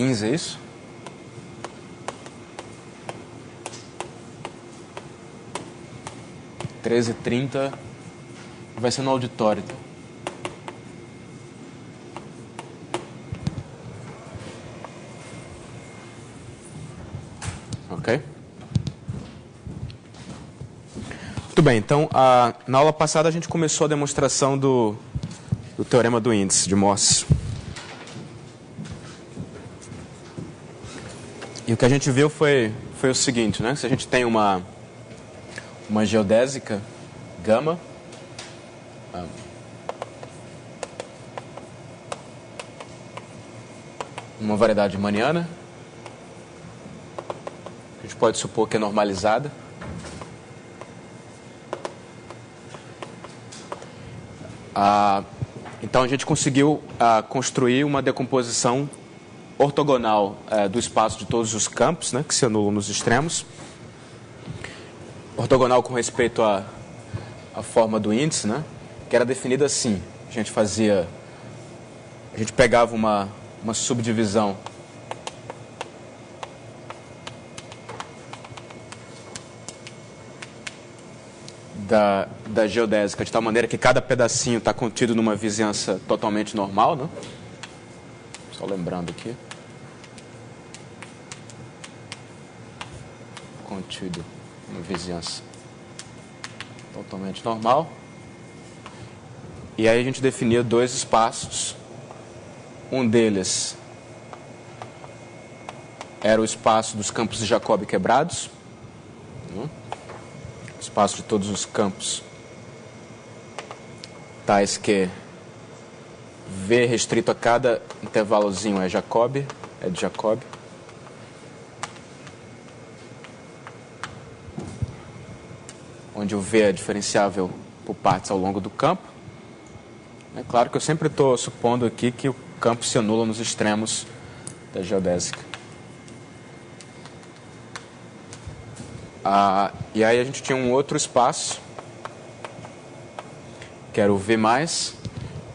15, é isso? (13h30) vai ser no auditório. Ok? Muito bem, então, na aula passada a gente começou a demonstração do teorema do índice de Morse. E o que a gente viu foi o seguinte, né? Se a gente tem uma geodésica gama, uma variedade riemanniana, a gente pode supor que é normalizada. Então a gente conseguiu construir uma decomposição ortogonal do espaço de todos os campos, né, que se anulam nos extremos. Ortogonal com respeito à forma do índice, né, que era definida assim. A gente pegava uma subdivisão da geodésica, de tal maneira que cada pedacinho está contido numa vizinhança totalmente normal, né? Só lembrando aqui. Contido numa vizinhança totalmente normal. E aí a gente definia dois espaços. Um deles era o espaço dos campos de Jacobi quebrados, né? Espaço de todos os campos tais que V restrito a cada intervalozinho é de Jacobi. Onde o V é diferenciável por partes ao longo do campo. É claro que eu sempre estou supondo aqui que o campo se anula nos extremos da geodésica. E aí a gente tinha um outro espaço, que era o V+,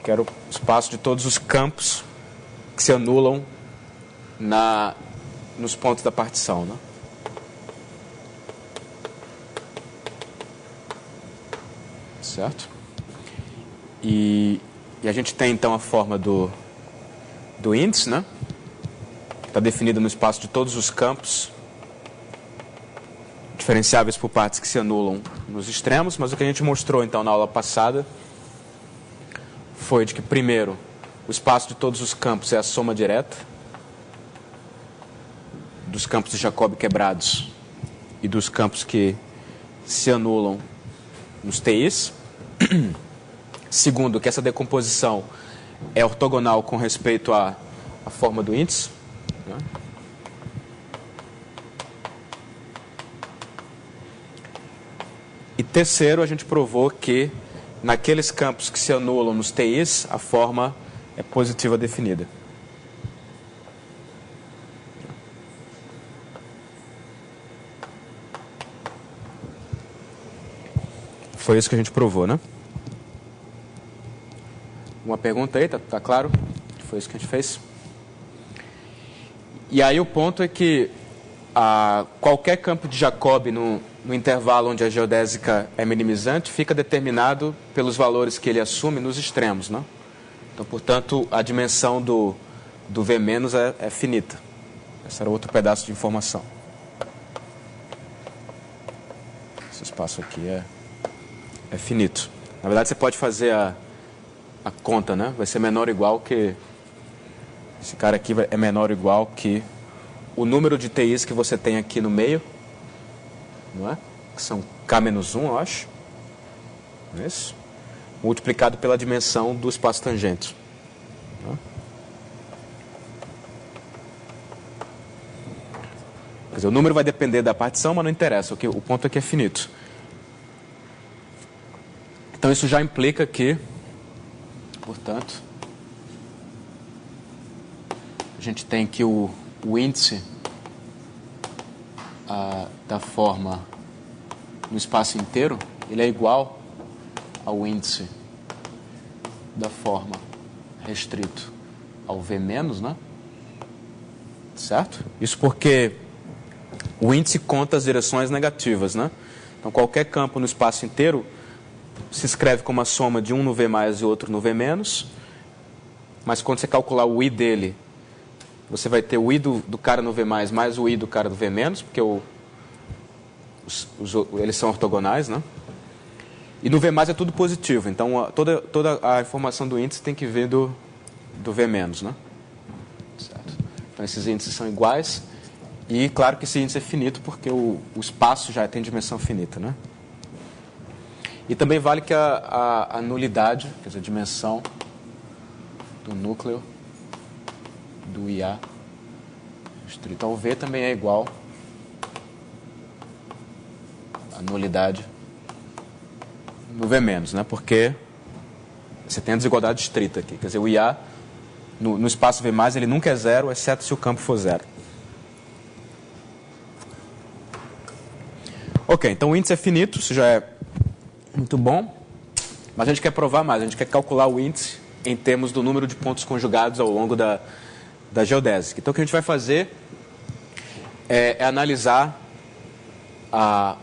que era o espaço de todos os campos que se anulam nos pontos da partição, né? Certo? E a gente tem então a forma do índice, né? Que está definida no espaço de todos os campos diferenciáveis por partes que se anulam nos extremos, mas o que a gente mostrou então na aula passada foi de que, primeiro, o espaço de todos os campos é a soma direta dos campos de Jacobi quebrados e dos campos que se anulam nos TIs. Segundo, que essa decomposição é ortogonal com respeito à forma do índice, né? E terceiro, a gente provou que naqueles campos que se anulam nos TIs, a forma é positiva definida. Foi isso que a gente provou, né? Uma pergunta aí, tá claro? Foi isso que a gente fez. E aí o ponto é que qualquer campo de Jacobi no intervalo onde a geodésica é minimizante fica determinado pelos valores que ele assume nos extremos, né? Então, portanto, a dimensão do V- é finita. Esse era outro pedaço de informação. Esse espaço aqui é finito. Na verdade, você pode fazer a conta, né? Vai ser menor ou igual que... Esse cara aqui é menor ou igual que o número de TIs que você tem aqui no meio, não é? Que são K-1, eu acho. Não é isso? Multiplicado pela dimensão do espaço tangente. Não é? Quer dizer, o número vai depender da partição, mas não interessa. O ponto é que é finito. Então isso já implica que, portanto, a gente tem que o índice da forma no espaço inteiro, ele é igual ao índice da forma restrito ao V-, né? certo? Isso porque o índice conta as direções negativas, né? Então, qualquer campo no espaço inteiro se escreve como a soma de um no V mais e outro no V menos, mas quando você calcular o I dele, você vai ter o I do cara no V mais o I do cara do V menos, porque eles são ortogonais, né? E no V mais é tudo positivo, então toda a informação do índice tem que vir do V menos, né? Certo. Então esses índices são iguais e claro que esse índice é finito porque o espaço já tem dimensão finita, né? E também vale que a nulidade, quer dizer, a dimensão do núcleo do IA restrito ao V também é igual à nulidade no V menos, né? Porque você tem a desigualdade estrita aqui. Quer dizer, o IA no espaço V mais ele nunca é zero, exceto se o campo for zero. Ok, então o índice é finito, isso já é muito bom, mas a gente quer provar mais, a gente quer calcular o índice em termos do número de pontos conjugados ao longo da geodésica. Então o que a gente vai fazer é analisar a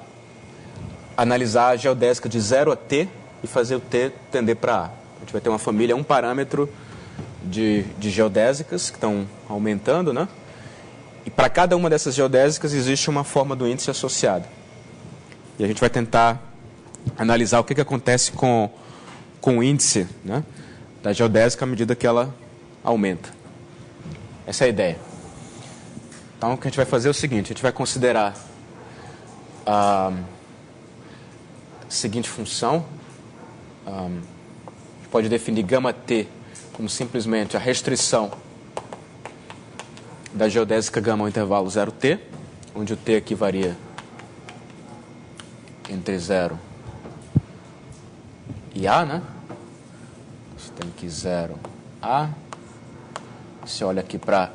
geodésica de 0 a t e fazer o t tender para A. A gente vai ter uma família, um parâmetro de geodésicas que estão aumentando, né? E para cada uma dessas geodésicas existe uma forma do índice associada. E a gente vai tentar analisar o que acontece com o índice, né, da geodésica à medida que ela aumenta. Essa é a ideia. Então, o que a gente vai fazer é o seguinte, a gente vai considerar a seguinte função. A gente pode definir γt como simplesmente a restrição da geodésica gama ao intervalo 0t, onde o t aqui varia entre 0 e A, né? Você tem aqui 0, A. Você olha aqui para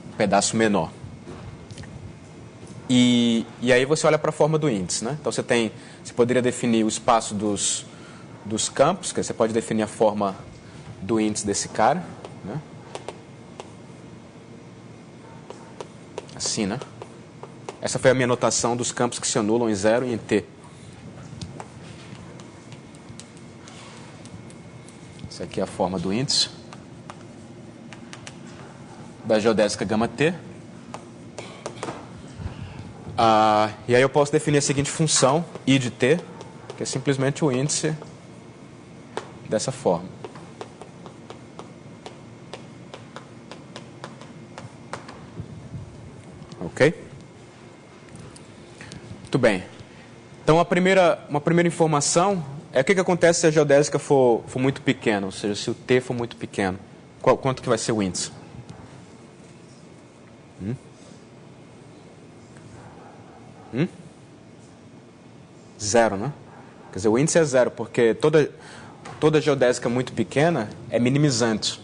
um pedaço menor. E aí você olha para a forma do índice, né? Então você poderia definir o espaço dos campos, que você pode definir a forma do índice desse cara, né? Assim, né? Essa foi a minha notação dos campos que se anulam em 0 e em t. Essa aqui é a forma do índice da geodésica γt. E aí eu posso definir a seguinte função, I de t, que é simplesmente o índice dessa forma. Ok? Muito bem. Então, uma primeira informação é o que acontece se a geodésica for muito pequena, ou seja, se o t for muito pequeno. Quanto que vai ser o índice? Zero, né? Quer dizer, o índice é zero, porque toda geodésica muito pequena é minimizante,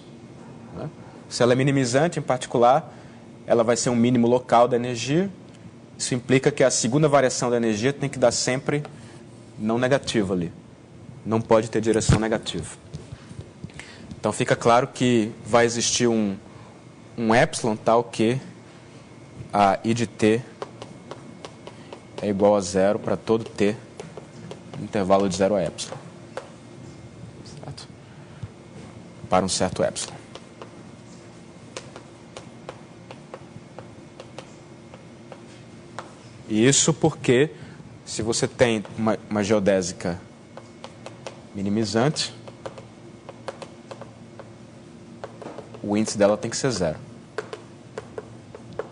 né? Se ela é minimizante, em particular, ela vai ser um mínimo local da energia. Isso implica que a segunda variação da energia tem que dar sempre não negativa ali. Não pode ter direção negativa. Então fica claro que vai existir um epsilon tal que a I de t é igual a zero para todo t no intervalo de 0 a epsilon. Certo? Para um certo epsilon. E isso porque se você tem uma geodésica minimizante, o índice dela tem que ser zero.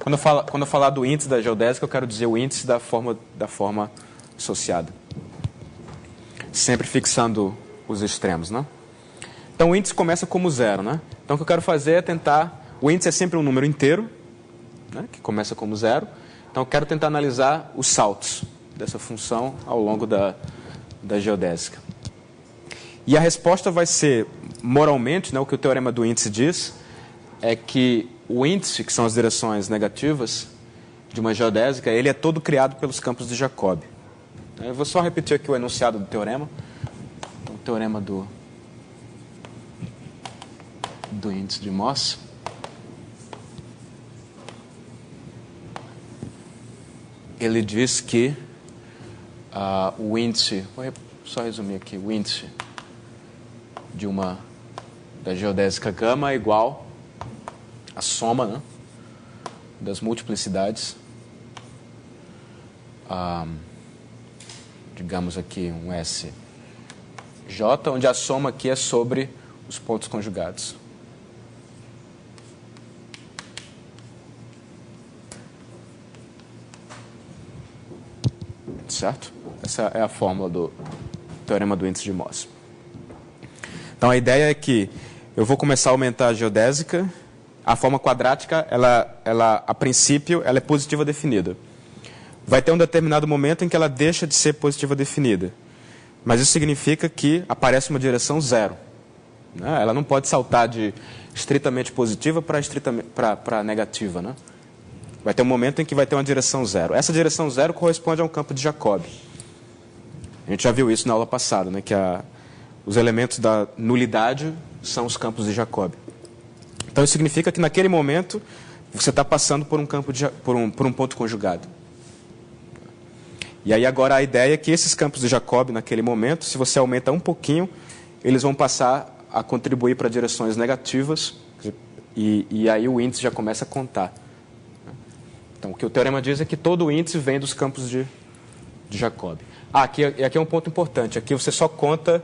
Quando eu falar do índice da geodésica, eu quero dizer o índice da forma associada. Sempre fixando os extremos, né? Então o índice começa como zero, né? Então o que eu quero fazer é tentar... O índice é sempre um número inteiro, né, que começa como zero. Então eu quero tentar analisar os saltos dessa função ao longo da geodésica. E a resposta vai ser, moralmente, né, o que o teorema do índice diz, é que o índice, que são as direções negativas de uma geodésica, ele é todo criado pelos campos de Jacobi. Eu vou só repetir aqui o enunciado do teorema. O teorema do índice de Morse. ele diz que o índice, vou só resumir aqui, o índice da geodésica gama é igual à soma, né, das multiplicidades, digamos aqui um SJ, onde a soma aqui é sobre os pontos conjugados. Certo? Essa é a fórmula do teorema do índice de Mohs. Então, a ideia é que eu vou começar a aumentar a geodésica. A forma quadrática, a princípio, ela é positiva definida. Vai ter um determinado momento em que ela deixa de ser positiva definida. Mas isso significa que aparece uma direção zero, né? Ela não pode saltar de estritamente positiva para negativa, né? Vai ter um momento em que vai ter uma direção zero. Essa direção zero corresponde a um campo de Jacobi. A gente já viu isso na aula passada, né? Que os elementos da nulidade são os campos de Jacobi. Então, isso significa que naquele momento você está passando por um campo por um ponto conjugado. E aí agora a ideia é que esses campos de Jacobi, naquele momento, se você aumenta um pouquinho, eles vão passar a contribuir para direções negativas, e aí o índice já começa a contar. Então, o que o teorema diz é que todo o índice vem dos campos de Jacobi. Aqui é um ponto importante. Aqui você só conta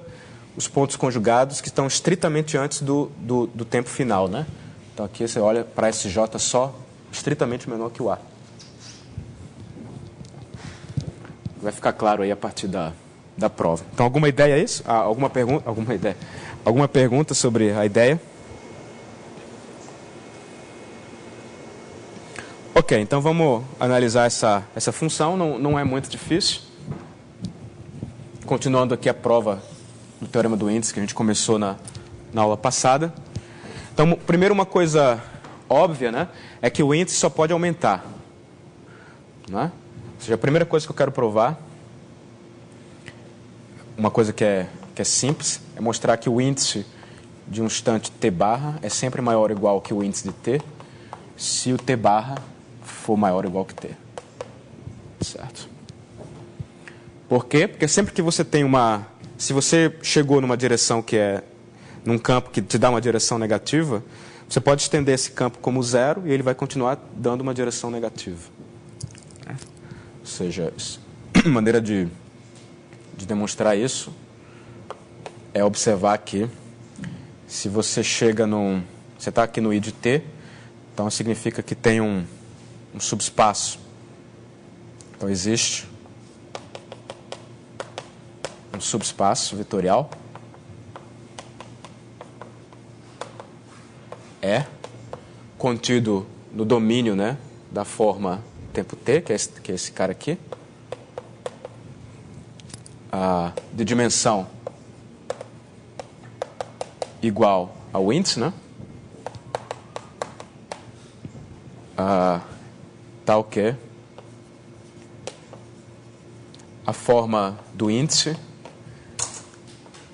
os pontos conjugados que estão estritamente antes do tempo final, né? Então, aqui você olha para SJ só estritamente menor que o A. Vai ficar claro aí a partir da prova. Então, alguma ideia é isso? Alguma pergunta? Alguma pergunta sobre a ideia? Ok, então vamos analisar essa função. Não é muito difícil. Continuando aqui a prova do teorema do índice que a gente começou na aula passada. Então, primeiro, uma coisa óbvia, né, é que o índice só pode aumentar, né? Ou seja, a primeira coisa que eu quero provar, uma coisa que é simples, é mostrar que o índice de um instante t barra é sempre maior ou igual que o índice de t, se o t barra for maior ou igual que t. Certo? Por quê? Porque sempre que você tem se você chegou numa direção que é num campo que te dá uma direção negativa, você pode estender esse campo como zero e ele vai continuar dando uma direção negativa. Ou seja, a maneira de demonstrar isso é observar que se você chega você está aqui no I de t, então significa que tem um subespaço. Então existe um subespaço vetorial contido no domínio, né, da forma tempo t, que é esse cara aqui, de dimensão igual ao índice, né? Tal que a forma do índice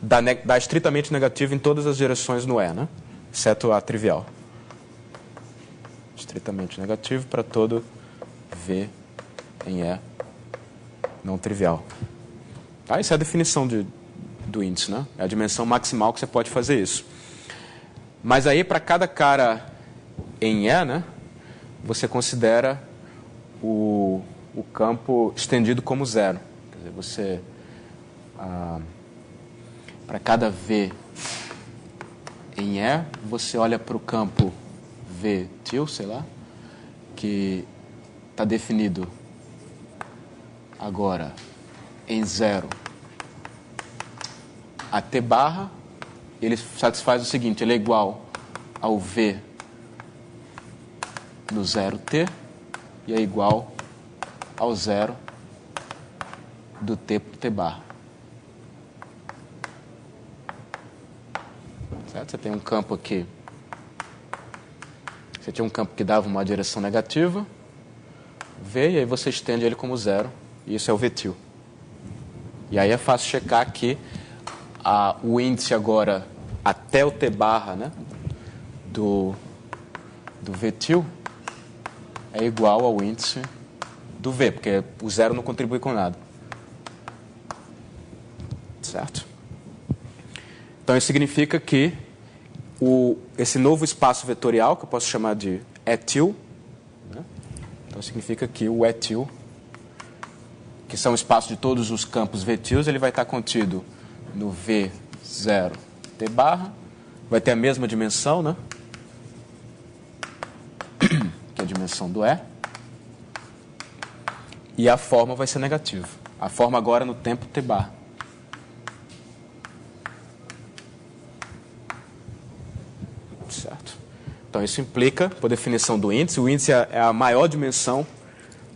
dá estritamente negativo em todas as direções no E, né? Exceto a trivial. Estritamente negativo para todo V em E não trivial. Tá? Essa é a definição do índice, né? É a dimensão maximal que você pode fazer isso. Mas aí, para cada cara em E, né, você considera o campo estendido como zero. Quer dizer, para cada V em E, você olha para o campo V til, sei lá, que está definido agora em zero a t barra, ele satisfaz o seguinte, ele é igual ao V no zero t e é igual ao zero do t por t barra. Certo? Você tem um campo aqui, você tinha um campo que dava uma direção negativa, V, e aí você estende ele como zero, e isso é o V til. E aí é fácil checar que o índice agora até o t barra, né, do V til é igual ao índice do V, porque o zero não contribui com nada. Certo? Então, isso significa que esse novo espaço vetorial, que eu posso chamar de etil, né? Então, significa que o etil, que são o espaço de todos os campos vetils, ele vai estar contido no V0 T barra, vai ter a mesma dimensão, né? Que é a dimensão do E. E a forma vai ser negativa. A forma agora no tempo T barra. Certo? Então, isso implica, por definição do índice, o índice é a maior dimensão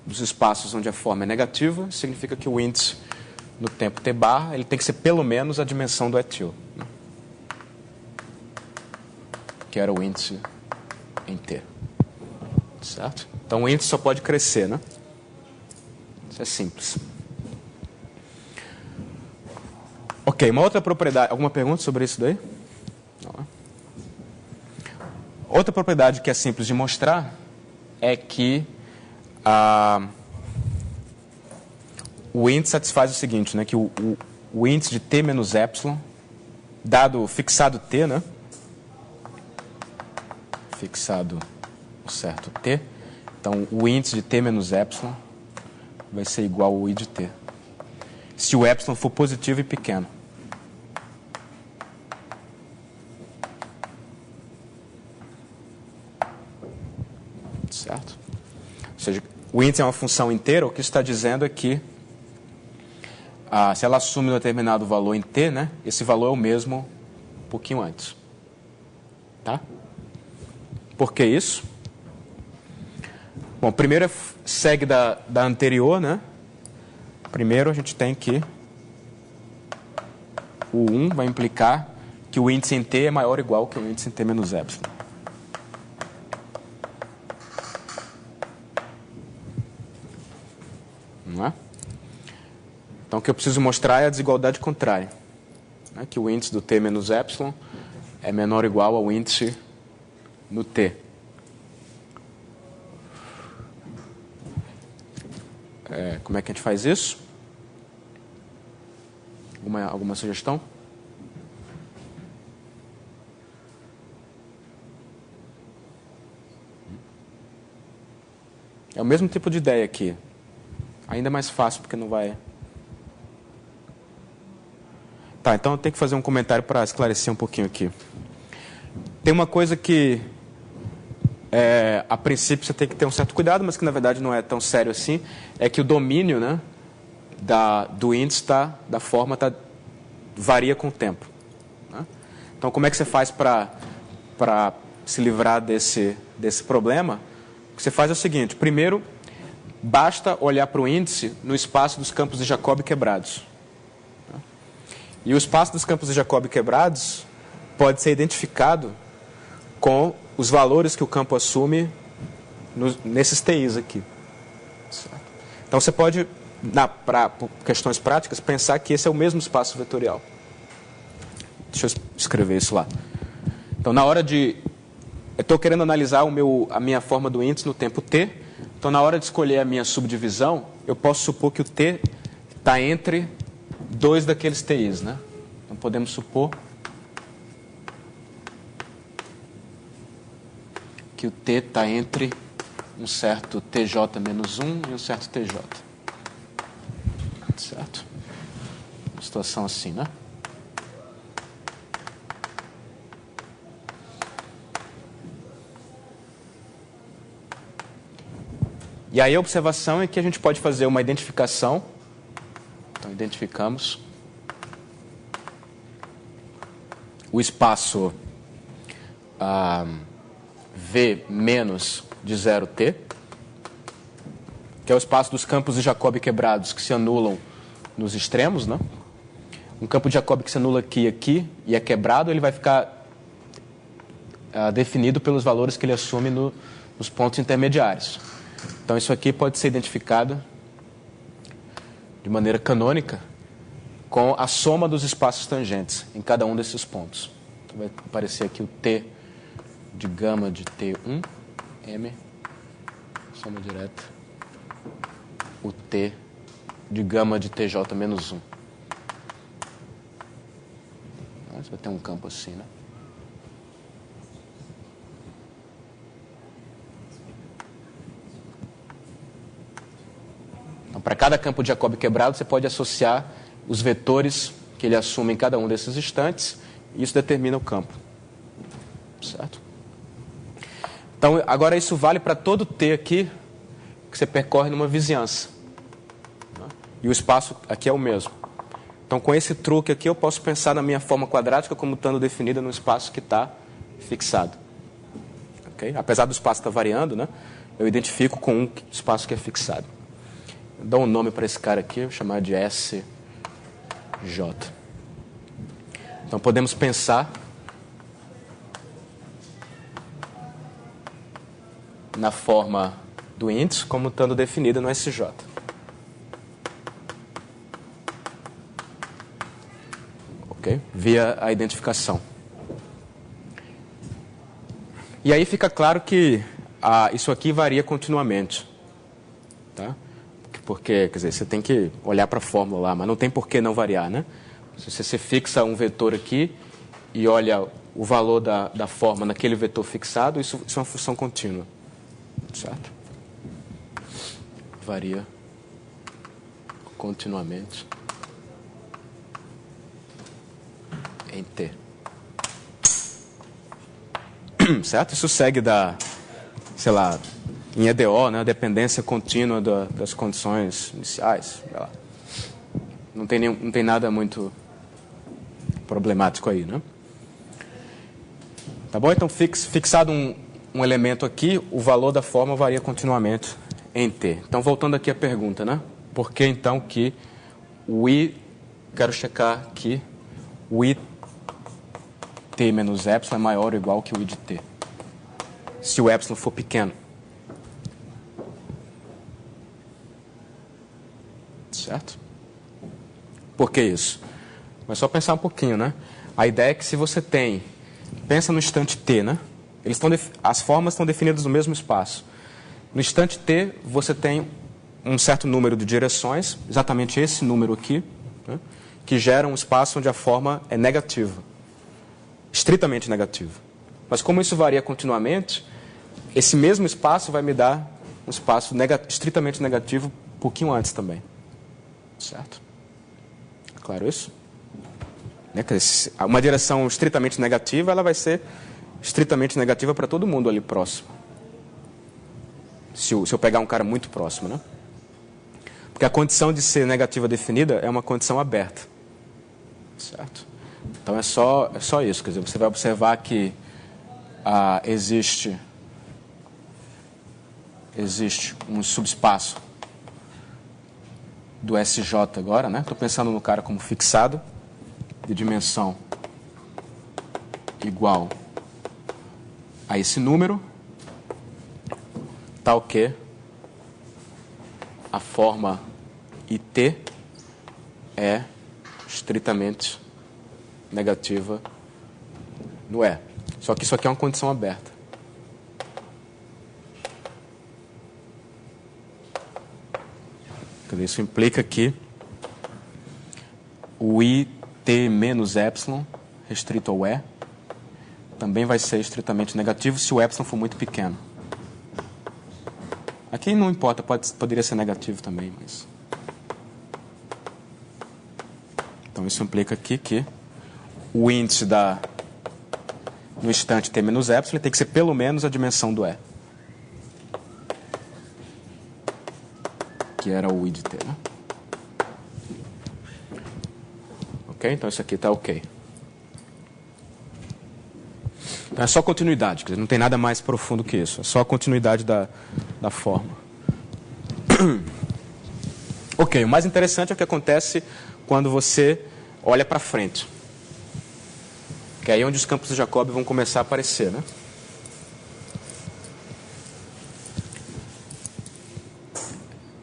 dos espaços onde a forma é negativa, significa que o índice no tempo T barra ele tem que ser pelo menos a dimensão do etil, né? Que era o índice em T. Certo? Então, o índice só pode crescer, né? Isso é simples. Ok, uma outra propriedade. Alguma pergunta sobre isso daí? Não. Outra propriedade que é simples de mostrar é que o índice satisfaz o seguinte, né? Que o índice de T menos epsilon, dado fixado T, né? Fixado o certo T. Então, o índice de T menos epsilon vai ser igual ao I de T. Se o epsilon for positivo e pequeno. Certo? Ou seja, o índice é uma função inteira, o que isso está dizendo é que se ela assume um determinado valor em T, né, esse valor é o mesmo um pouquinho antes. Tá? Por que isso? Bom, primeiro segue da anterior, né? Primeiro a gente tem que o 1 vai implicar que o índice em T é maior ou igual que o índice em T menos epsilon. Não é? Então, o que eu preciso mostrar é a desigualdade contrária, né? Que o índice do T menos epsilon é menor ou igual ao índice no T. Como é que a gente faz isso? Alguma sugestão? É o mesmo tipo de ideia aqui. Ainda mais fácil, porque não vai... Tá, então eu tenho que fazer um comentário para esclarecer um pouquinho aqui. Tem uma coisa que, a princípio, você tem que ter um certo cuidado, mas que, na verdade, não é tão sério assim, é que o domínio, né, do índice da forma varia com o tempo. Né? Então, como é que você faz para se livrar desse problema? O que você faz é o seguinte: primeiro, basta olhar para o índice no espaço dos campos de Jacobi quebrados. E o espaço dos campos de Jacobi quebrados pode ser identificado com os valores que o campo assume nesses TIs aqui. Certo? Então, você pode, por questões práticas, pensar que esse é o mesmo espaço vetorial. Deixa eu escrever isso lá. Então, na hora de... Eu estou querendo analisar a minha forma do índice no tempo T. Então, na hora de escolher a minha subdivisão, eu posso supor que o T está entre dois daqueles TIs, né? Então, podemos supor que o T está entre um certo TJ menos 1 e um certo TJ. Certo? Uma situação assim, né? E aí a observação é que a gente pode fazer uma identificação. Então, identificamos o espaço V menos de 0T, que é o espaço dos campos de Jacobi quebrados que se anulam nos extremos, né? Um campo de Jacobi que se anula aqui e aqui e é quebrado, ele vai ficar definido pelos valores que ele assume nos pontos intermediários. Então, isso aqui pode ser identificado de maneira canônica com a soma dos espaços tangentes em cada um desses pontos. Então, vai aparecer aqui o T de gama de T1, M, soma direta, o T de gama de TJ menos 1. Você vai ter um campo assim, né? Então, para cada campo de Jacobi quebrado, você pode associar os vetores que ele assume em cada um desses instantes, e isso determina o campo. Certo? Então, agora isso vale para todo T aqui que você percorre numa vizinhança. E o espaço aqui é o mesmo. Então, com esse truque aqui, eu posso pensar na minha forma quadrática como estando definida no espaço que está fixado. Okay? Apesar do espaço estar variando, né, eu identifico com um espaço que é fixado. Eu dou um nome para esse cara aqui, vou chamar de SJ. Então, podemos pensar na forma do índice como estando definida no SJ. Ok? Via a identificação. E aí fica claro que isso aqui varia continuamente. Tá? Porque, quer dizer, você tem que olhar para a fórmula lá, mas não tem por que não variar, né? Se você fixa um vetor aqui e olha o valor da forma naquele vetor fixado, isso é uma função contínua. Certo? Varia continuamente em T. Certo? Isso segue sei lá, em EDO, né, a dependência contínua das condições iniciais. Sei lá. Não tem nada muito problemático aí, né? Tá bom? Então, fixado um elemento aqui, o valor da forma varia continuamente em T. Então, voltando aqui à pergunta, né? Por que, então, que o I, quero checar aqui, o IT menos epsilon é maior ou igual que o I de T? Se o epsilon for pequeno. Certo? Por que isso? Mas só pensar um pouquinho, né? A ideia é que se você pensa no instante T, né? As formas estão definidas no mesmo espaço. No instante T, você tem um certo número de direções, exatamente esse número aqui, né? Que gera um espaço onde a forma é negativa. Estritamente negativa. Mas como isso varia continuamente, esse mesmo espaço vai me dar um espaço estritamente negativo um pouquinho antes também. Certo? Claro isso? Uma direção estritamente negativa, ela vai ser estritamente negativa para todo mundo ali próximo. Se eu pegar um cara muito próximo, né? Porque a condição de ser negativa definida é uma condição aberta. Certo? Então é só isso. Quer dizer, você vai observar que existe um subespaço do SJ agora, né? Estou pensando no cara como fixado, de dimensão igual a esse número, tal que a forma IT é estritamente negativa no E. Só que isso aqui é uma condição aberta. Isso implica que o IT menos epsilon, restrito ao E, também vai ser estritamente negativo se o epsilon for muito pequeno. Aqui não importa, poderia ser negativo também, mas... Então isso implica aqui que o índice no instante T menos epsilon tem que ser pelo menos a dimensão do E. Que era o I de T, né? Ok? Então isso aqui está ok. Então é só continuidade, quer dizer, não tem nada mais profundo que isso. É só a continuidade da forma. Ok, o mais interessante é o que acontece quando você olha para frente. Que é aí onde os campos de Jacobi vão começar a aparecer, né?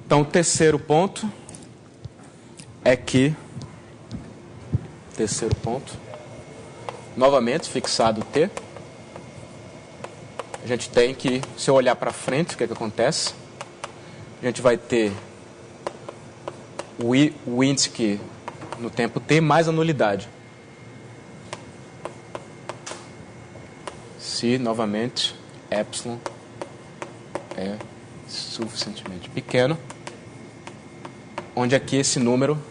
Então, o terceiro ponto é que... Terceiro ponto. Novamente, fixado T. A gente tem que, se eu olhar para frente, o que é que acontece? A gente vai ter o índice que no tempo t mais a nulidade. Se, novamente, epsilon é suficientemente pequeno, onde aqui esse número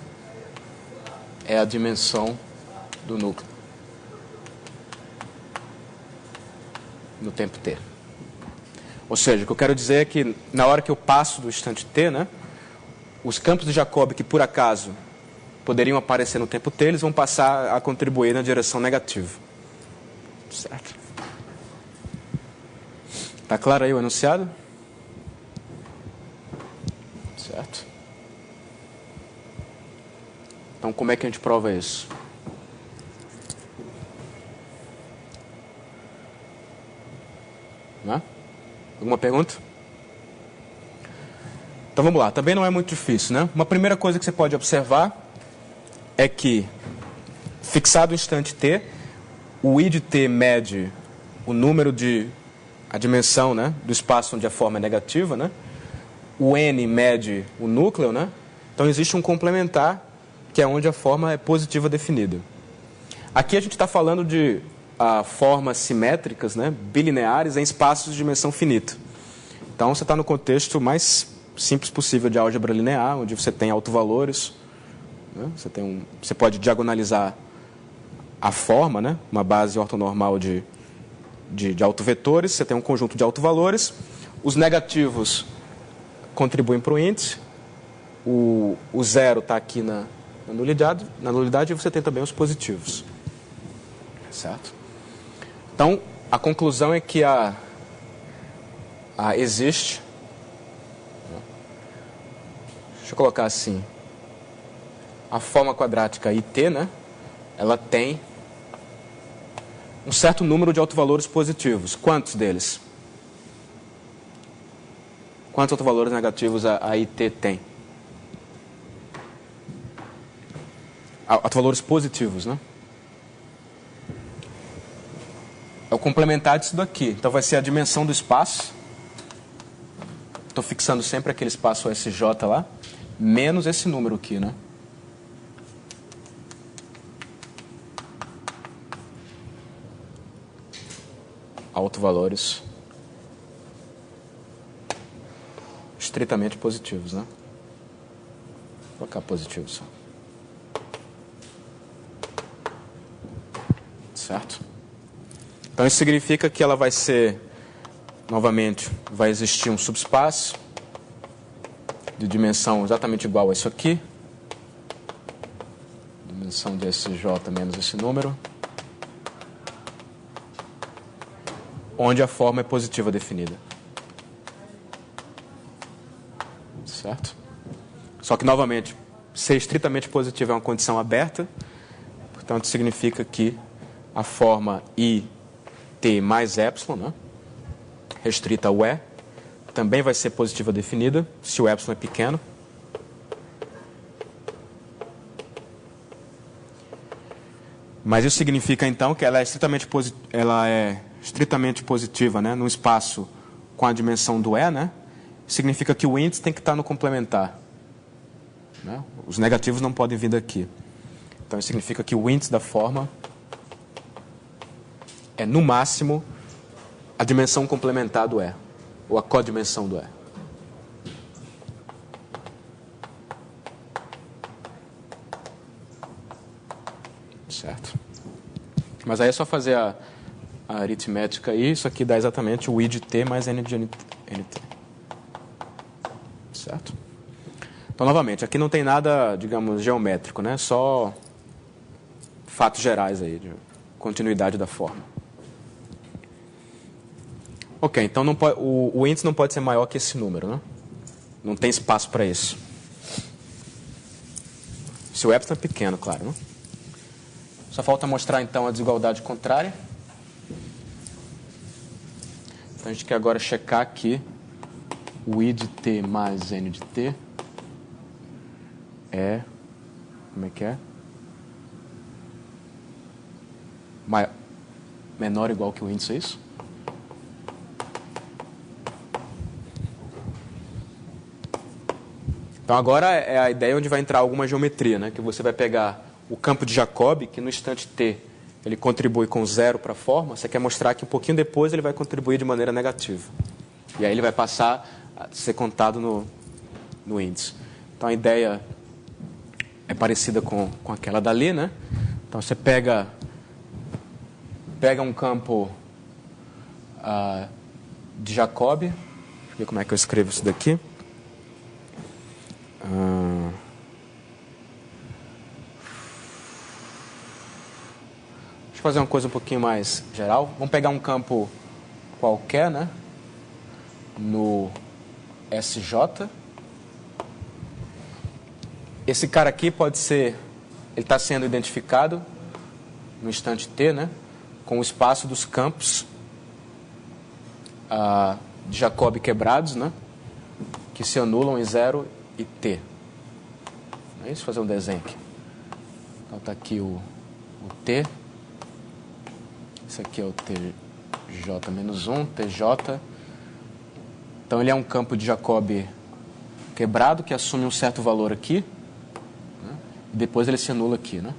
é a dimensão do núcleo no tempo t. Ou seja, o que eu quero dizer é que na hora que eu passo do instante t, né, os campos de Jacob que por acaso poderiam aparecer no tempo t, eles vão passar a contribuir na direção negativa. Certo? Está claro aí o enunciado? Certo? Então, como é que a gente prova isso? Né? Alguma pergunta? Então, vamos lá. Também não é muito difícil, né? Uma primeira coisa que você pode observar é que, fixado o instante t, o I de t mede o número de... a dimensão, né, do espaço onde a forma é negativa, né? O n mede o núcleo, né? Então existe um complementar, que é onde a forma é positiva definida. Aqui a gente está falando de formas simétricas, né, bilineares em espaços de dimensão finita. Então você está no contexto mais simples possível de álgebra linear, onde você tem autovalores, né? Você pode diagonalizar a forma, né, uma base ortonormal de autovetores, você tem um conjunto de autovalores, os negativos contribuem para o índice, o zero está aqui na nulidade e você tem também os positivos. Certo? Então, a conclusão é que existe, deixa eu colocar assim, a forma quadrática IT, né, ela tem um certo número de autovalores positivos. Quantos deles? Quantos autovalores negativos a IT tem? Autovalores positivos, né? É o complementar disso daqui. Então vai ser a dimensão do espaço. Estou fixando sempre aquele espaço SJ lá, menos esse número aqui, né? Autovalores estritamente positivos, né? Vou colocar positivos. Certo? Então isso significa que ela vai ser, novamente, vai existir um subespaço de dimensão exatamente igual a isso aqui. Dimensão de SJ menos esse número. Onde a forma é positiva definida. Certo? Só que, novamente, ser estritamente positivo é uma condição aberta, portanto, significa que a forma IT mais epsilon, né, restrita ao E, também vai ser positiva definida, se o epsilon é pequeno. Mas isso significa, então, que ela é estritamente positiva, né, num espaço com a dimensão do E, né, significa que o índice tem que estar no complementar. Né? Os negativos não podem vir daqui. Então, isso significa que o índice da forma é, no máximo, a dimensão complementar do E, ou a codimensão do E. Certo? Mas aí é só fazer a aritmética aí, isso aqui dá exatamente o I de T mais N de NT. Certo? Então, novamente, aqui não tem nada, digamos, geométrico, né? Só fatos gerais aí, de continuidade da forma. Ok, então não pode, o índice não pode ser maior que esse número, né? Não tem espaço para isso. Se o epsilon é pequeno, claro, né? Só falta mostrar, então, a desigualdade contrária. Então, a gente quer agora checar aqui o I de T mais N de T é... Como é que é? Menor ou igual que o índice, é isso? Então agora é a ideia onde vai entrar alguma geometria, né? Que você vai pegar o campo de Jacobi, que no instante t ele contribui com 0 para a forma, você quer mostrar que um pouquinho depois ele vai contribuir de maneira negativa. E aí ele vai passar a ser contado no índice. Então a ideia é parecida com aquela dali, né? Então você pega um campo de Jacobi. Deixa eu ver como é que eu escrevo isso daqui. Deixa eu fazer uma coisa um pouquinho mais geral. Vamos pegar um campo qualquer, né? No SJ. Esse cara aqui pode ser, ele está sendo identificado no instante t, né? Com o espaço dos campos de Jacobi quebrados, né? Que se anulam em 0 e t. É isso? Fazer um desenho aqui. Então está aqui o t. Esse aqui é o tj-1, tj. Então ele é um campo de Jacobi quebrado que assume um certo valor aqui, né? E depois ele se anula aqui, né?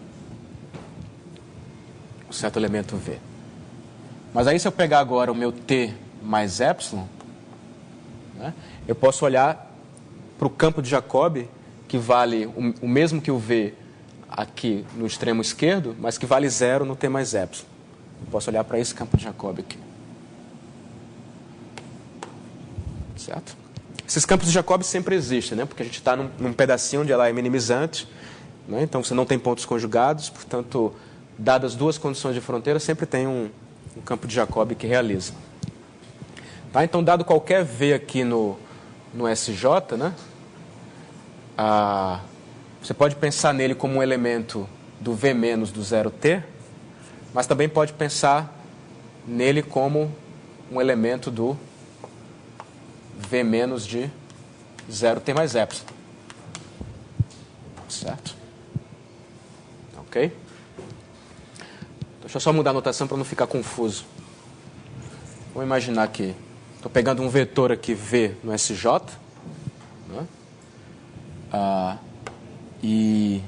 Um certo elemento v. Mas aí se eu pegar agora o meu t mais epsilon, né? Eu posso olhar para o campo de Jacobi que vale o mesmo que o v aqui no extremo esquerdo, mas que vale 0 no t mais epsilon. Eu posso olhar para esse campo de Jacobi aqui. Certo? Esses campos de Jacobi sempre existem, né? Porque a gente está num pedacinho onde ela é minimizante, né? Então você não tem pontos conjugados, portanto, dadas duas condições de fronteira, sempre tem um campo de Jacobi que realiza. Tá? Então, dado qualquer v aqui no SJ, né? Você pode pensar nele como um elemento do v menos do 0t, mas também pode pensar nele como um elemento do v menos de 0t mais epsilon. Certo? Ok? Deixa eu só mudar a notação para não ficar confuso. Vamos imaginar que estou pegando um vetor aqui v no SJ, né? E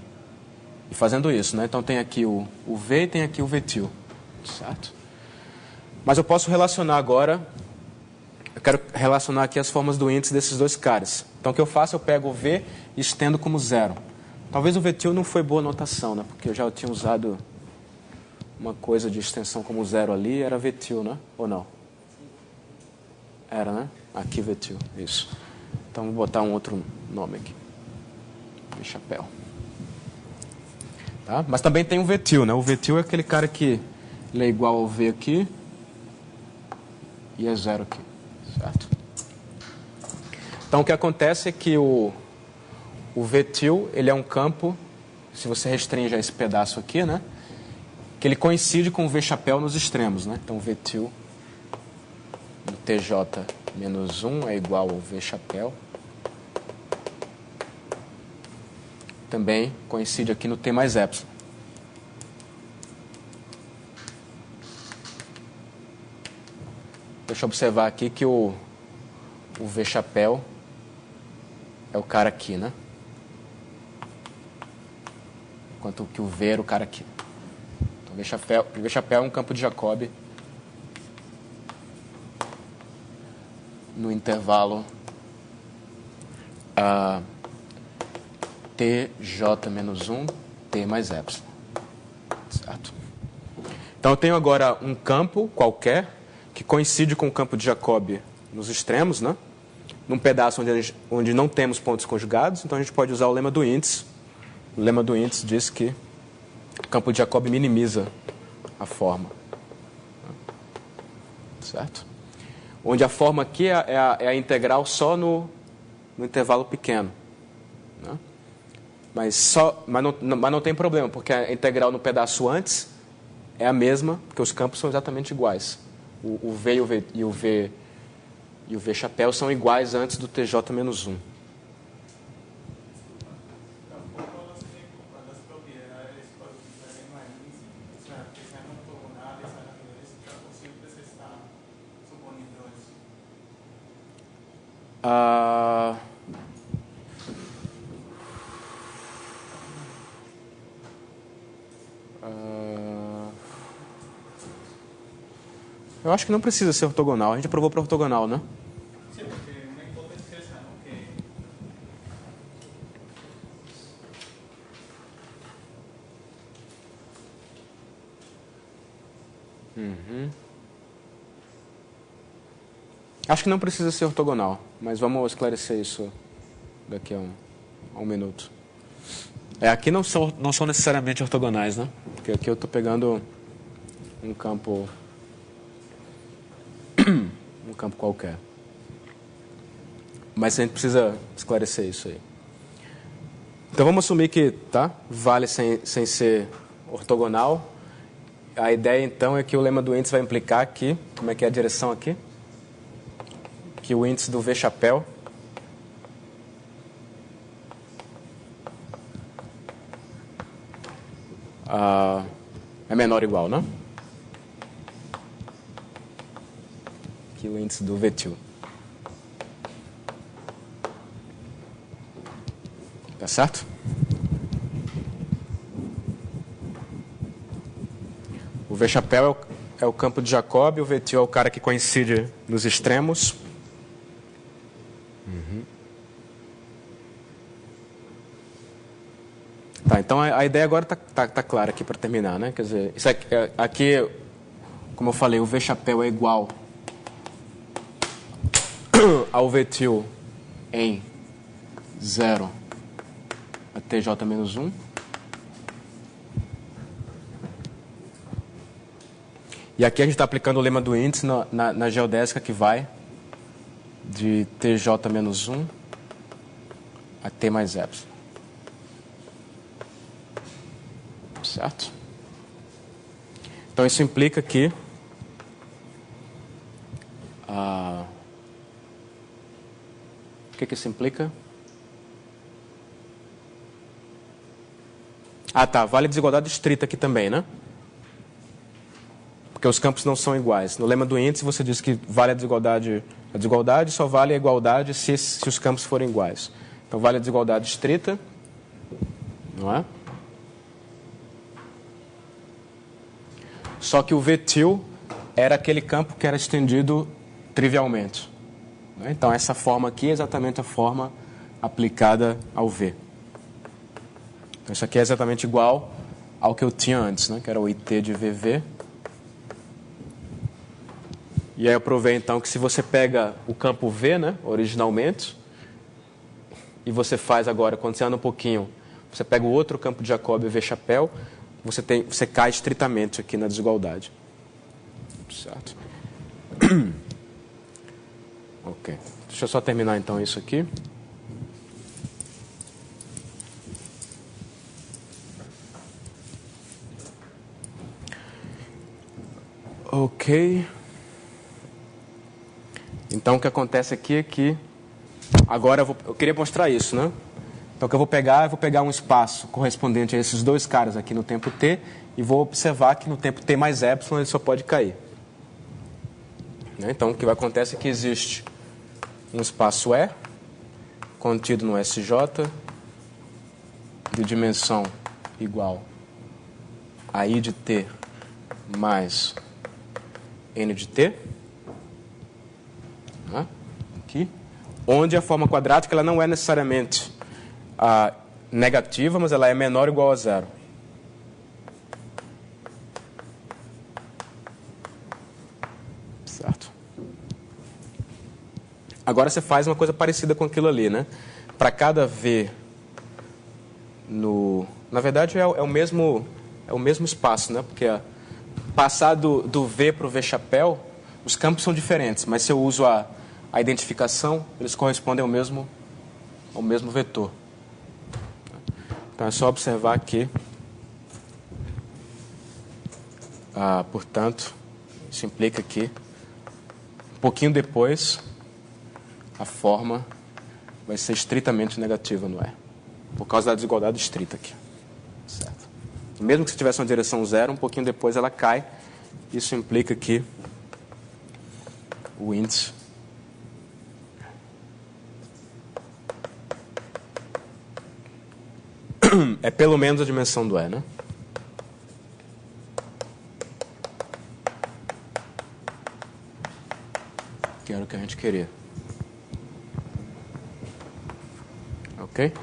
fazendo isso, né? Então tem aqui o v e tem aqui o vtil, certo? Mas eu posso relacionar agora, eu quero relacionar aqui as formas do índice desses dois caras. Então o que eu faço, eu pego o v e estendo como 0. Talvez o vtil não foi boa notação, né? Porque eu já tinha usado uma coisa de extensão como 0 ali, era vtil, né? Ou não? Era, né? Aqui vtil, isso. Então vou botar um outro nome aqui. Chapéu. Tá? Mas também tem o vtil, né? O vtil é aquele cara que ele é igual ao v aqui e é 0 aqui, certo? Então o que acontece é que o vtil, ele é um campo, se você restringe esse pedaço aqui, né? Que ele coincide com o v chapéu nos extremos, né? Então o vtil do tj menos 1 é igual ao v chapéu. Também coincide aqui no t mais epsilon. Deixa eu observar aqui que o v chapéu é o cara aqui, né? Enquanto que o v era o cara aqui. Então o v chapéu é um campo de Jacobi no intervalo tj menos 1, t mais epsilon. Certo? Então eu tenho agora um campo qualquer que coincide com o campo de Jacobi nos extremos, né? Num pedaço onde não temos pontos conjugados, então a gente pode usar o lema do índice. O lema do índice diz que o campo de Jacobi minimiza a forma. Certo? Onde a forma aqui é a integral só no intervalo pequeno. Né? Mas não tem problema, porque a integral no pedaço antes é a mesma, porque os campos são exatamente iguais. O v e o v chapéu são iguais antes do tj menos 1. Eu acho que não precisa ser ortogonal. A gente aprovou para ortogonal, né? Sì, perché una ipotesi è essa, no? Che Acho que não precisa ser ortogonal, mas vamos esclarecer isso daqui a um minuto. Aqui não são necessariamente ortogonais, né? Porque aqui eu estou pegando um campo qualquer. Mas a gente precisa esclarecer isso aí. Então vamos assumir que vale sem ser ortogonal. A ideia então é que o lema do índice vai implicar que, como é que é a direção aqui? Que o índice do V-chapéu é menor ou igual, né? Que o índice do V-til. Tá certo? O V-chapéu é o campo de Jacobi, o V-til é o cara que coincide nos extremos. Tá, então a ideia agora tá clara aqui para terminar, né? Quer dizer, isso aqui, como eu falei, o V-chapéu é igual ao V-til em 0 a TJ menos 1. E aqui a gente está aplicando o lema do índice na geodésica que vai de TJ menos 1 a T mais epsilon. Certo? Então isso implica que o que isso implica? Vale a desigualdade estrita aqui também, né? Porque os campos não são iguais. No lema do índice você diz que vale a desigualdade. A desigualdade só vale a igualdade se os campos forem iguais. Então vale a desigualdade estrita, não é? Só que o V-til era aquele campo que era estendido trivialmente. Então essa forma aqui é exatamente a forma aplicada ao V. Então isso aqui é exatamente igual ao que eu tinha antes, né? Que era o IT de VV. E aí eu provei então que se você pega o campo V, né, originalmente, e você faz agora, quando você anda um pouquinho, você pega o outro campo de Jacobi, V-chapéu, você cai estritamente aqui na desigualdade. Certo? Ok. Deixa eu só terminar então isso aqui. Ok. Então o que acontece aqui é que agora eu queria mostrar isso, né? Então o que eu vou pegar um espaço correspondente a esses dois caras aqui no tempo t e vou observar que no tempo t mais epsilon ele só pode cair. Então o que acontece é que existe um espaço E contido no SJ de dimensão igual a I de t mais N de t, aqui, onde a forma quadrática ela não é necessariamente negativa, mas ela é menor ou igual a zero. Certo? Agora você faz uma coisa parecida com aquilo ali, né? Para cada V na verdade é o mesmo espaço, né? Porque passar do V para o V-chapéu, os campos são diferentes, mas se eu uso a identificação, eles correspondem ao mesmo vetor. Então é só observar que, portanto, isso implica que, um pouquinho depois, a forma vai ser estritamente negativa no E, por causa da desigualdade estrita aqui. Certo? Mesmo que se tivesse uma direção zero, um pouquinho depois ela cai. Isso implica que o índice é pelo menos a dimensão do E, né? gente queria. Ok?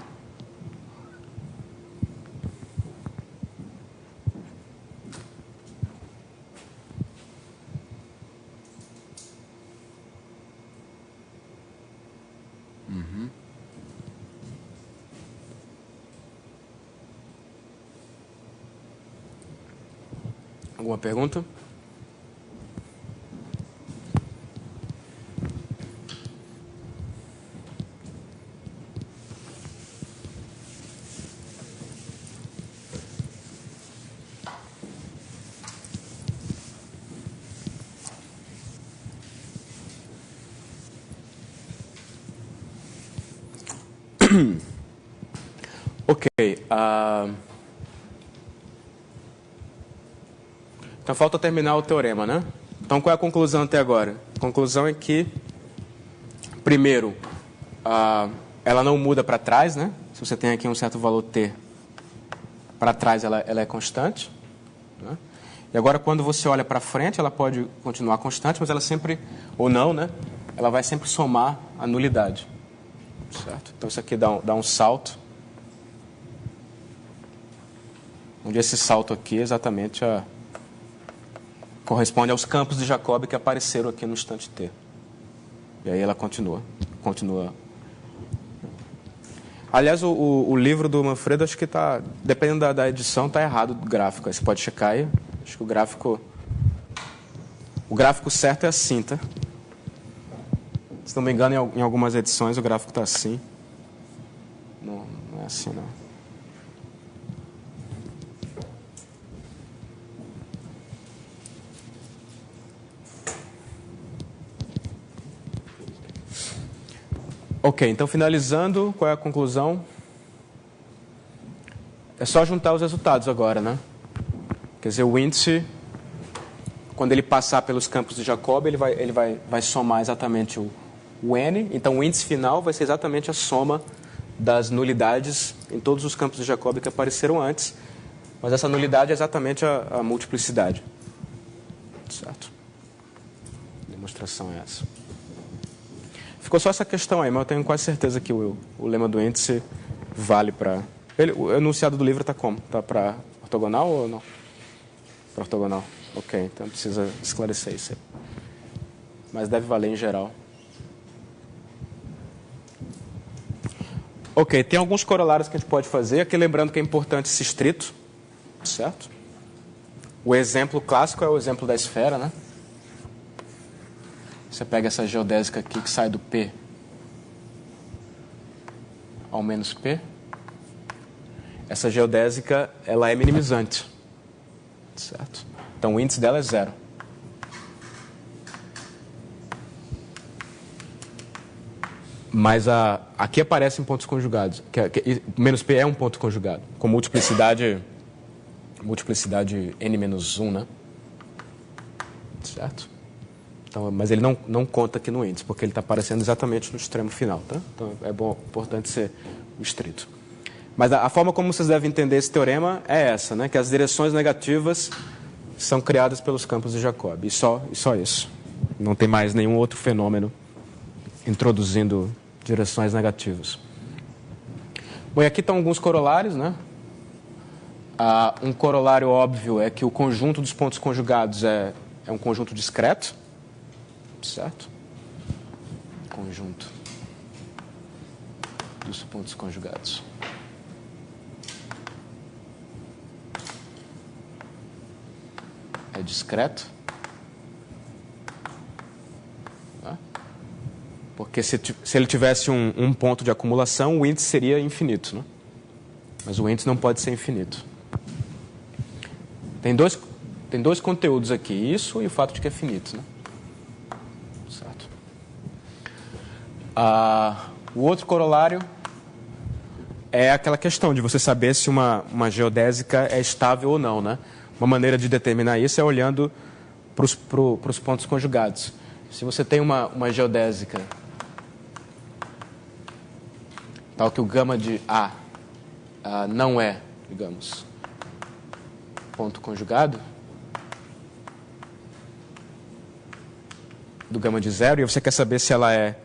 Alguma pergunta? Ok. Então falta terminar o teorema, né? Então qual é a conclusão até agora? A conclusão é que, primeiro, ela não muda para trás, né? Se você tem aqui um certo valor t, para trás ela é constante. Né? E agora quando você olha para frente, ela pode continuar constante, mas ela sempre, ou não, né? Ela vai sempre somar a nulidade. Certo? Então isso aqui dá um salto. Onde esse salto aqui exatamente corresponde aos campos de Jacobi que apareceram aqui no instante t. E aí ela continua. Aliás, o livro do Manfredo, acho que está, dependendo da edição, está errado o gráfico. Aí você pode checar aí. Acho que o gráfico certo é assim, tá? Se não me engano, em algumas edições o gráfico está assim. Não é assim, não. Ok, então finalizando, qual é a conclusão? É só juntar os resultados agora, né? Quer dizer, o índice, quando ele passar pelos campos de Jacobi, ele vai somar exatamente o n. Então, o índice final vai ser exatamente a soma das nulidades em todos os campos de Jacobi que apareceram antes. Mas essa nulidade é exatamente a multiplicidade. Certo? A demonstração é essa. Ficou só essa questão aí, mas eu tenho quase certeza que o lema do índice vale para... O enunciado do livro está como? Está para ortogonal ou não? Para ortogonal. Ok, então precisa esclarecer isso aí. Mas deve valer em geral. Ok, tem alguns corolários que a gente pode fazer. Aqui lembrando que é importante esse estrito. Certo? O exemplo clássico é o exemplo da esfera, né? Você pega essa geodésica aqui que sai do P ao menos P. Essa geodésica, ela é minimizante. Certo? Então, o índice dela é 0. Mas aqui aparecem pontos conjugados. Menos P é um ponto conjugado. Com multiplicidade n-1, né? Certo? Então, mas ele não conta aqui no índice, porque ele está aparecendo exatamente no extremo final. Tá? Então, importante ser o estrito. Mas a forma como vocês devem entender esse teorema é essa, né? Que as direções negativas são criadas pelos campos de Jacobi. E só isso. Não tem mais nenhum outro fenômeno introduzindo direções negativas. Bom, e aqui estão alguns corolários, né? Um corolário óbvio é que o conjunto dos pontos conjugados é um conjunto discreto. Certo? Conjunto dos pontos conjugados. É discreto. Tá? Porque se ele tivesse um ponto de acumulação, o índice seria infinito. Né? Mas o índice não pode ser infinito. Tem dois conteúdos aqui, isso e o fato de que é finito. Né? Certo. O outro corolário é aquela questão de você saber se uma geodésica é estável ou não, né? Uma maneira de determinar isso é olhando para os pontos conjugados. Se você tem uma geodésica tal que o gama de A não é, digamos, ponto conjugado, do gama de zero e você quer saber se ela é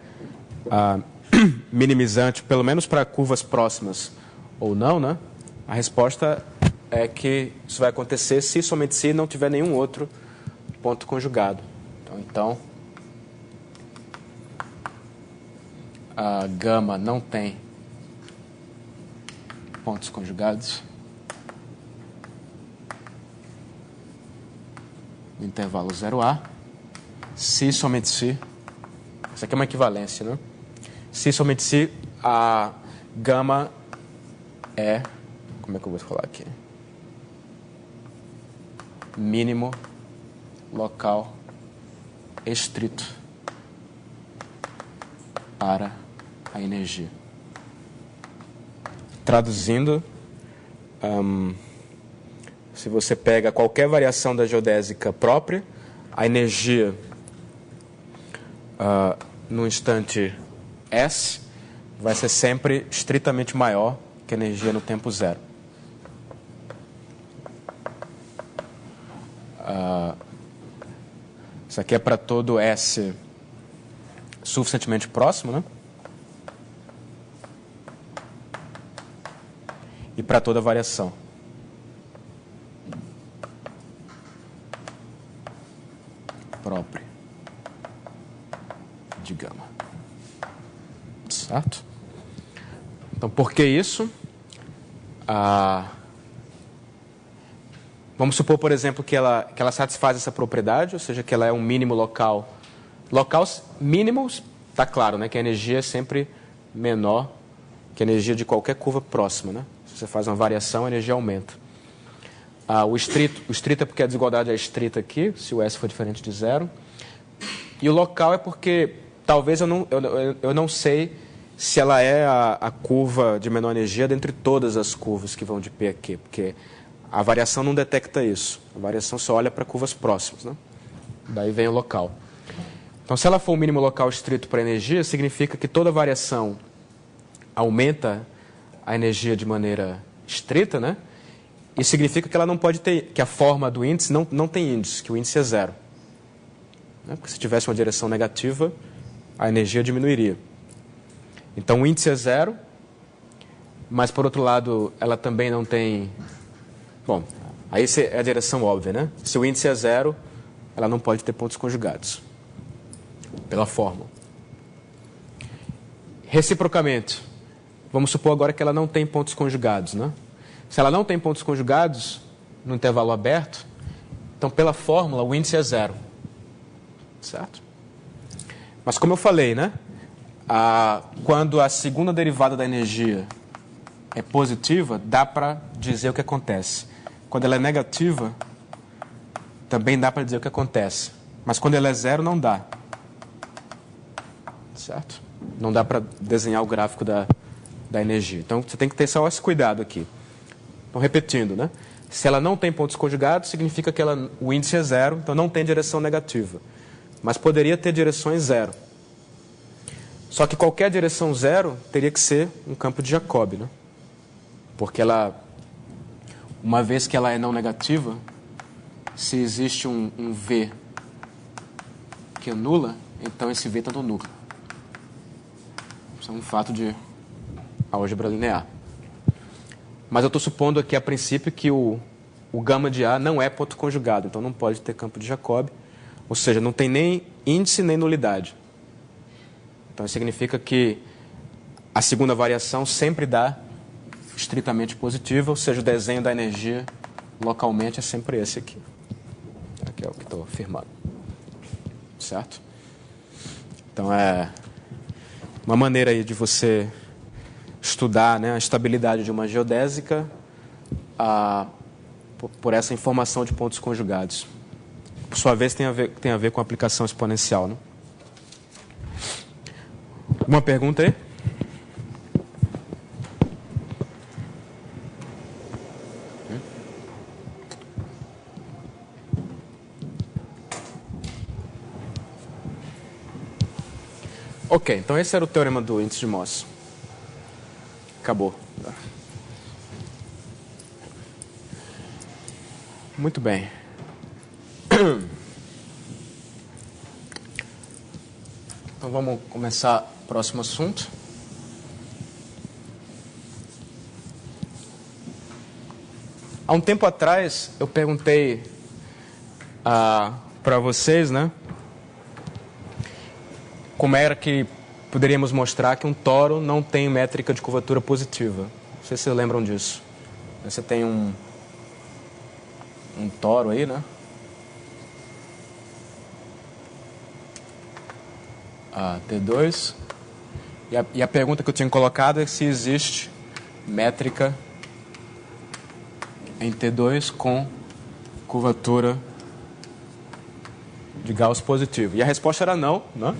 minimizante, pelo menos para curvas próximas ou não, né? A resposta é que isso vai acontecer se somente se não tiver nenhum outro ponto conjugado. Então a gama não tem pontos conjugados no intervalo 0A, se somente se, isso aqui é uma equivalência, né? Se somente se a gama é, como é que eu vou falar aqui? Mínimo local estrito para a energia. Traduzindo, se você pega qualquer variação da geodésica própria, a energia no instante S vai ser sempre estritamente maior que a energia no tempo zero. Isso aqui é para todo S suficientemente próximo, né? E para toda variação. Própria de gama. Certo? Então, por que isso? Vamos supor, por exemplo, que ela satisfaz essa propriedade, ou seja, que ela é um mínimo local. Locais mínimos, está claro, né, que a energia é sempre menor que a energia de qualquer curva próxima, né? Se você faz uma variação, a energia aumenta. O estrito é porque a desigualdade é estrita aqui, se o S for diferente de zero. E o local é porque talvez eu não sei se ela é a curva de menor energia dentre todas as curvas que vão de P a Q, porque a variação não detecta isso. A variação só olha para curvas próximas, né? Daí vem o local. Então, se ela for o mínimo local estrito para a energia, significa que toda variação aumenta a energia de maneira estrita, né? E significa que ela não pode ter, que a forma do índice não tem índice, que o índice é zero. Né? Porque se tivesse uma direção negativa, a energia diminuiria. Então, o índice é zero, mas, por outro lado, ela também não tem... Bom, aí é a direção óbvia, né? Se o índice é zero, ela não pode ter pontos conjugados, pela fórmula. Reciprocamente, vamos supor agora que ela não tem pontos conjugados, né? Se ela não tem pontos conjugados no intervalo aberto, então, pela fórmula, o índice é zero. Certo? Mas, como eu falei, né? Quando a segunda derivada da energia é positiva, dá para dizer o que acontece. Quando ela é negativa, também dá para dizer o que acontece. Mas quando ela é zero, não dá. Certo? Não dá para desenhar o gráfico da energia. Então, você tem que ter só esse cuidado aqui. Então, repetindo, né? Se ela não tem pontos conjugados, significa que o índice é zero, então não tem direção negativa. Mas poderia ter direções zero. Só que qualquer direção zero teria que ser um campo de Jacobi, né? Porque uma vez que ela é não negativa, se existe um V que anula, então esse V está no núcleo. Isso é um fato de álgebra linear. Mas eu estou supondo aqui, a princípio, que o gama de A não é ponto conjugado, então não pode ter campo de Jacobi, ou seja, não tem nem índice nem nulidade. Então, isso significa que a segunda variação sempre dá estritamente positiva, ou seja, o desenho da energia localmente é sempre esse aqui. Aqui é o que estou afirmando. Certo? Então, é uma maneira aí de você estudar, né, a estabilidade de uma geodésica por essa informação de pontos conjugados. Por sua vez, tem a ver com a aplicação exponencial, né? Uma pergunta aí? Ok, então esse era o teorema do índice de Mohs. Acabou. Muito bem. Então vamos começar o próximo assunto. Há um tempo atrás eu perguntei para vocês, né, como era que poderíamos mostrar que um toro não tem métrica de curvatura positiva. Não sei se vocês lembram disso. Você tem um toro aí, né? T2. E a pergunta que eu tinha colocado é se existe métrica em T2 com curvatura de Gauss positivo. E a resposta era não, né?